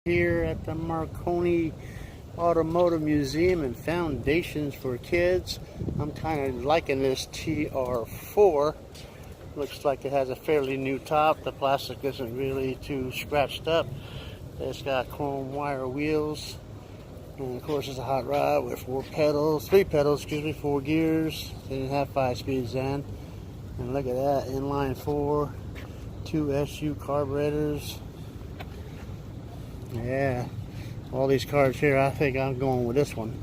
Here at the Marconi Automotive Museum and Foundations for Kids. I'm kind of liking this TR4. Looks like it has a fairly new top. The plastic isn't really too scratched up. It's got chrome wire wheels. And of course it's a hot rod with four gears. They didn't have 5 speeds then. And look at that, inline 4, 2 SU carburetors. Yeah, all these cars here, I think I'm going with this one.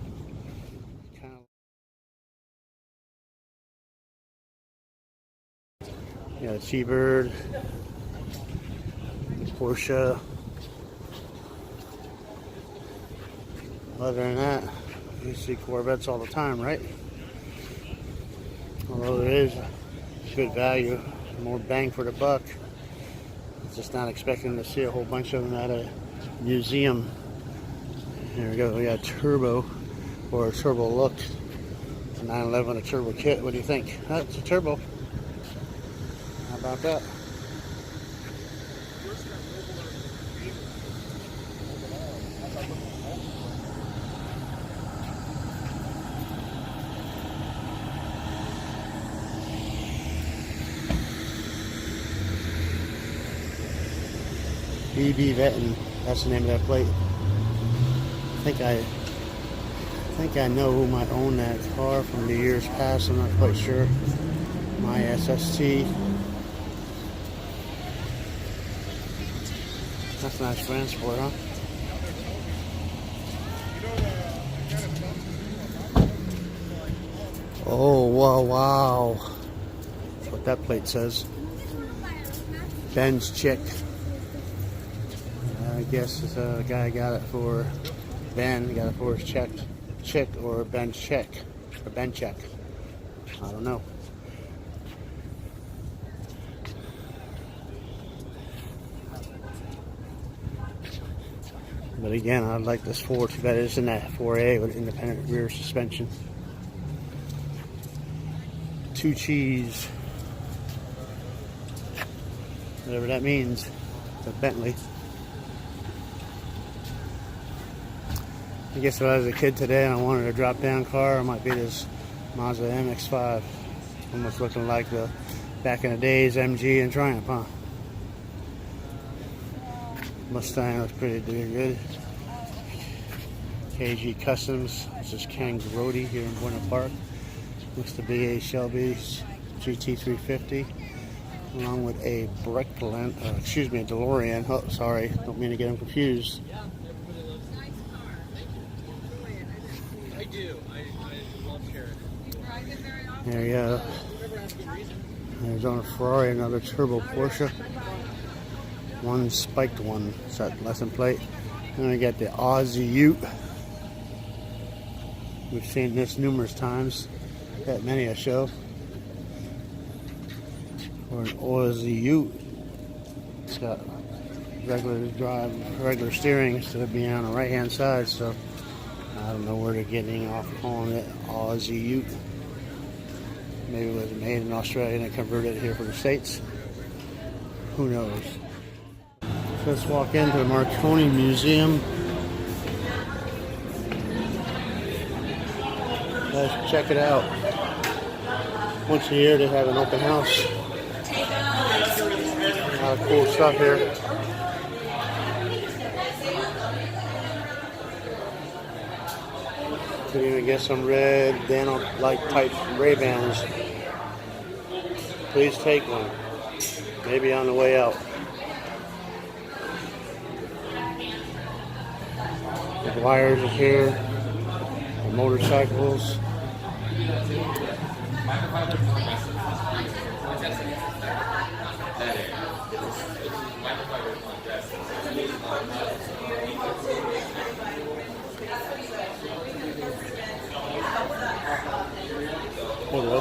Yeah, T-Bird, Porsche. Other than that, you see Corvettes all the time, right? Although there is good value, more bang for the buck. Just not expecting to see a whole bunch of them at a museum. Here we go. We got turbo or a turbo look. 911, a turbo kit. What do you think? That's a turbo. How about that? BB Vettin, that's the name of that plate. I think I know who might own that car from the years past. I'm not quite sure. My SST. That's a nice transport, huh? Oh, wow. That's what that plate says. Ben's Chick. I guess the guy got it for Ben. He got it for his chick or Ben's check or Ben check. I don't know. But again, I like this 4. Too bad it's in that 4A with independent rear suspension. 2 cheese, whatever that means. It's a Bentley. I guess if I was a kid today and I wanted a drop-down car, it might be this Mazda MX-5. Almost looking like the back in the days MG and Triumph, huh? Mustang looks pretty good. KG Customs. This is Ken Grody here in Buena Park. Looks to be a Shelby GT350, along with a a DeLorean. Oh, sorry, don't mean to get them confused. There you go. There's on a Ferrari, another turbo Porsche. One spiked one. It's that license plate. And we got the Aussie Ute. We've seen this numerous times at many a show. Or an Aussie Ute. It's got regular steering instead of being on the right hand side, so I don't know where they're getting off calling it Aussie Ute. Maybe it was made in Australia and they converted it here for the States. Who knows? So let's walk into the Marconi Museum. Let's check it out. Once a year they have an open house. A lot of cool stuff here. You can even get some red Dano-like type Ray-Bans. Please take one. Maybe on the way out. The wires are here. The motorcycles. Hello.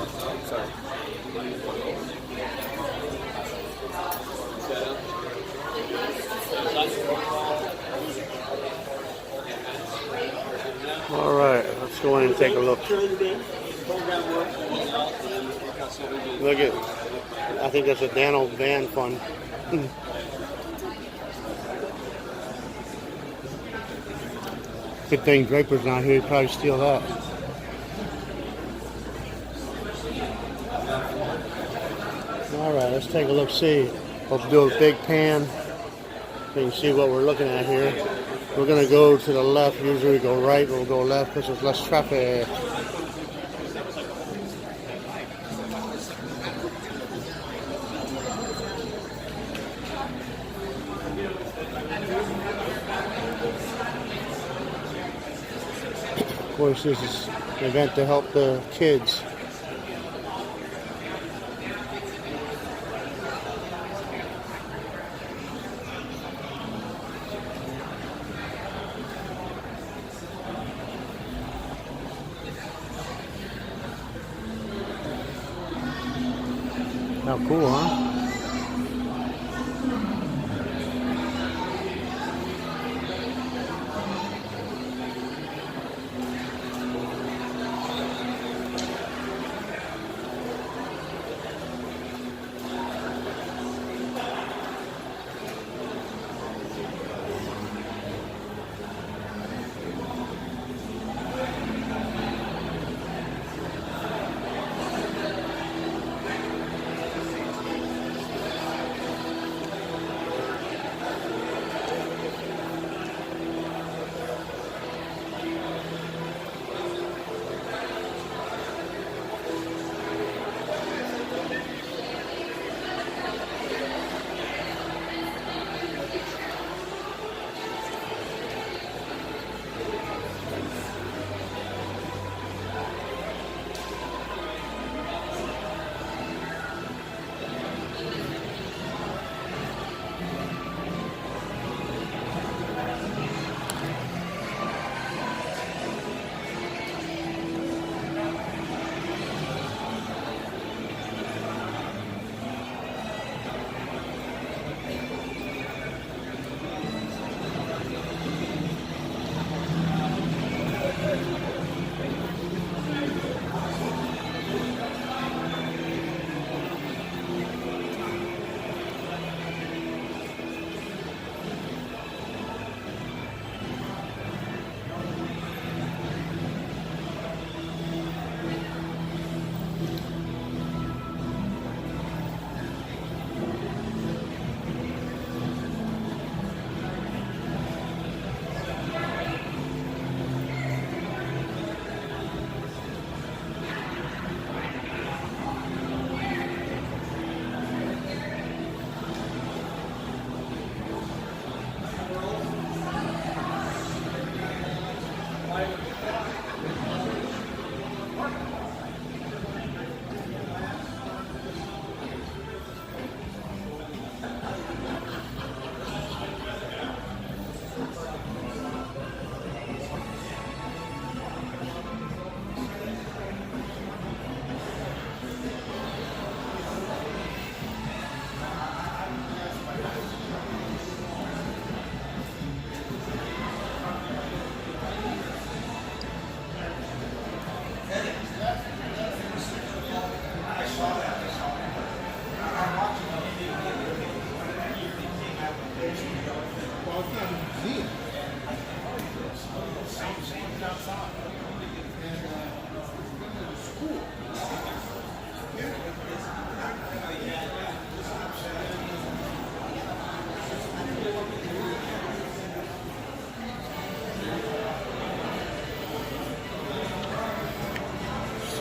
All right, let's go in and take a look. Look at, I think that's a Dano van fund. Good thing Draper's not here. He'd probably steal that. All right, let's take a look. See, we'll do a big pan. So you can see what we're looking at here. We're gonna go to the left. Usually we go right, we'll go left because there's less traffic. Of course, this is an event to help the kids. How cool, huh?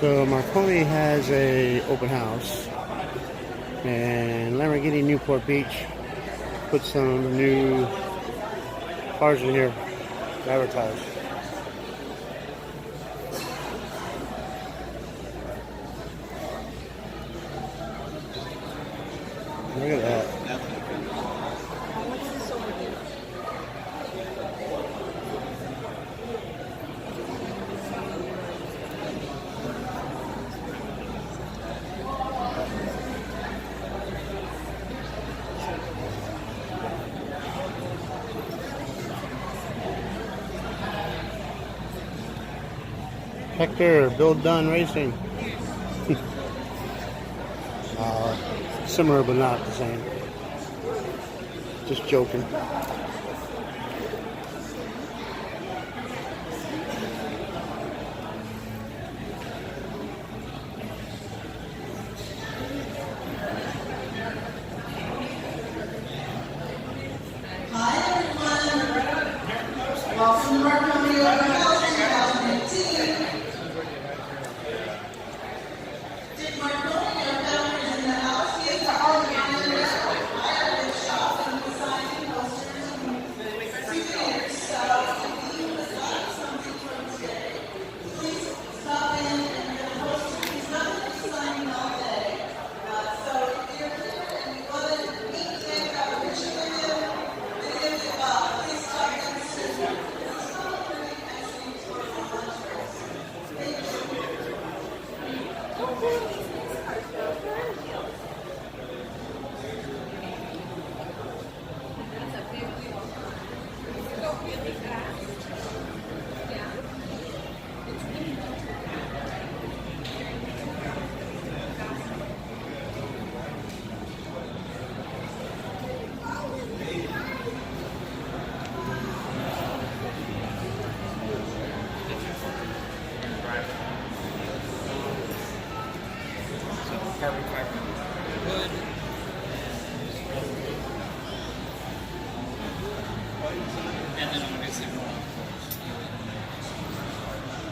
So Marconi has a open house, and Lamborghini Newport Beach put some new cars in here to advertise. Look at that. Hector, Build Done Racing. Similar but not the same. Just joking.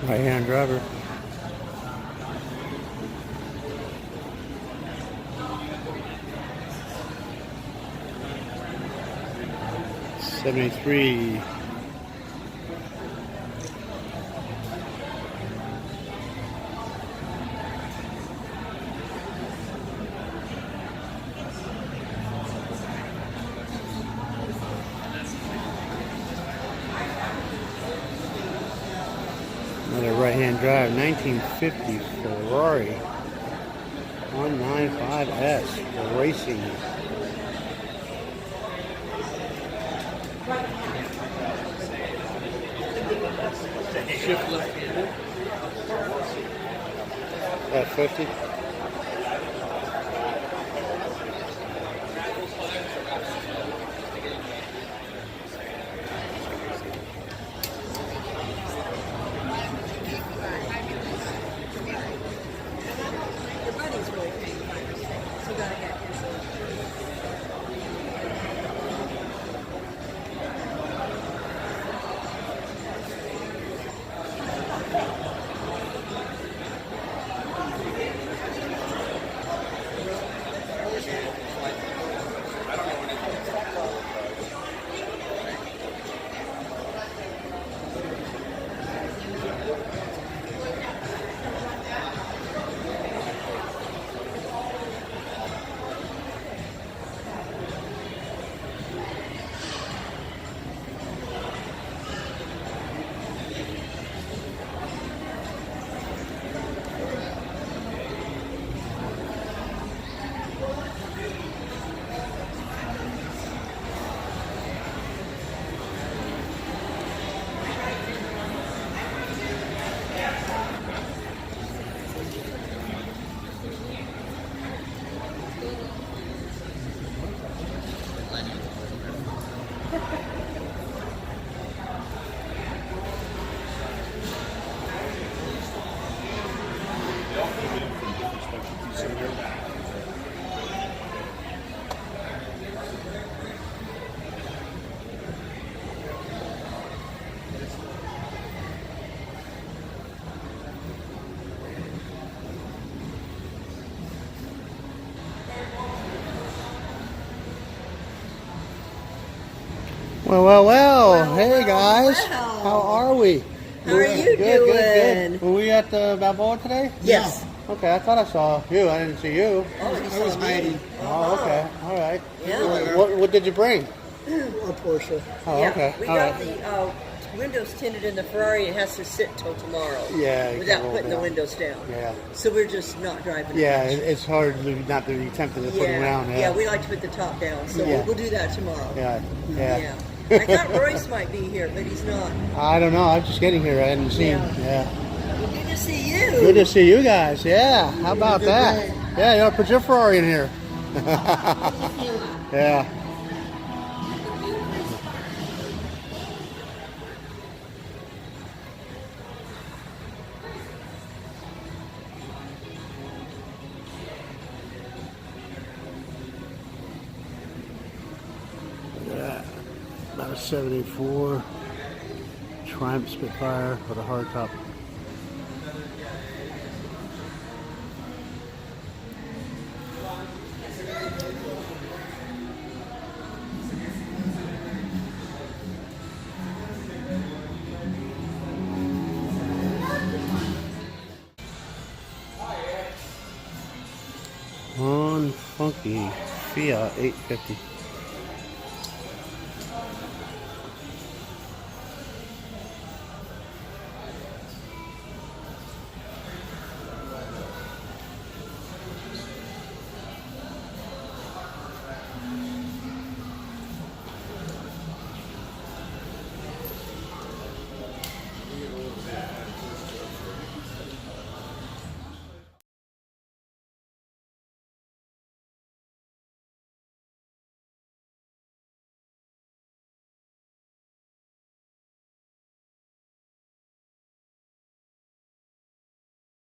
Right-hand driver. '73. Another right-hand drive, 1950 Ferrari 195S Racing. Shift left-handed. F50. Well. Hey guys, Well. how are we? How are you doing? Good. Were we at the Balboa today? Yes. Okay, I thought I saw you. I didn't see you. Oh, you I saw was me? hiding. Oh, okay. All right. Yeah. What did you bring? A Porsche. Oh, Yeah. okay. We All got right. the windows tinted in the Ferrari. It has to sit till tomorrow. Yeah, you Without can't roll putting the down. windows down. Yeah. So we're just not driving. it Yeah, much. it's hard not to be tempted to put them around. Yeah, we like to put the top down. So Yeah. we'll do that tomorrow. Yeah. I thought Royce might be here, but he's not. I don't know. I'm just getting here. I hadn't seen. Yeah. Yeah. Well, good to see you. Good to see you guys. Yeah. How about that? Yeah, you ought to put your Ferrari in here. Yeah. Look at that. About a 74 Triumph Spitfire with a hardtop. Funky Fiat 850.